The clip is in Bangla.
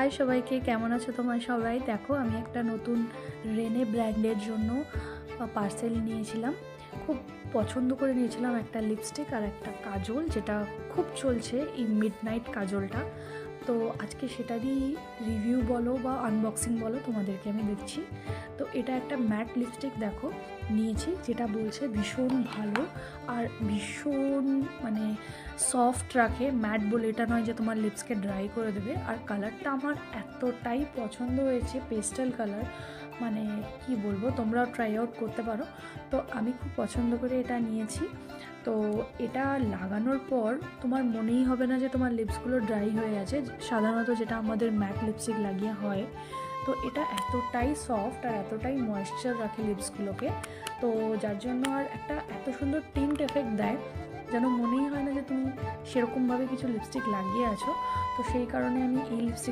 হাই সবাইকে, কেমন আছো তোমরা সবাই? দেখো আমি একটা নতুন রেনে ব্র্যান্ডের জন্য পার্সেল নিয়েছিলাম। খুব পছন্দ করে নিয়েছিলাম একটা লিপস্টিক আর একটা কাজল, যেটা খুব চলছে এই মিডনাইট কাজলটা। তো আজকে সেটারই রিভিউ বলো বা আনবক্সিং বলো তোমাদেরকে আমি দিচ্ছি। তো এটা একটা ম্যাট লিপস্টিক দেখো নিয়েছি, যেটা বলছে ভীষণ ভালো আর ভীষণ মানে সফট রাখে। ম্যাট বলে এটা নয় যে তোমার লিপসকে ড্রাই করে দেবে। আর কালারটা আমার এতটাই পছন্দ হয়েছে, পেস্টেল কালার, মানে কি বলবো, তোমরাও ট্রাই আউট করতে পারো। তো আমি খুব পছন্দ করে এটা নিয়েছি। তো এটা লাগানোর পর তোমার মনেই হবে না যে তোমার লিপসগুলো ড্রাই হয়ে গেছে, সাধারণত যেটা আমাদের ম্যাট লিপস্টিক লাগিয়ে হয়। তো এটা এতটাই সফট আর এতটাই ময়েশ্চার রাখে লিপসগুলোকে, তো যার জন্য আর একটা এত সুন্দর টিন্ট এফেক্ট দেয়, যেন মনেই হয় না যে তুমি সেরকমভাবে কিছু লিপস্টিক লাগিয়ে আছো। তো সেই কারণে আমি এই লিপস্টিক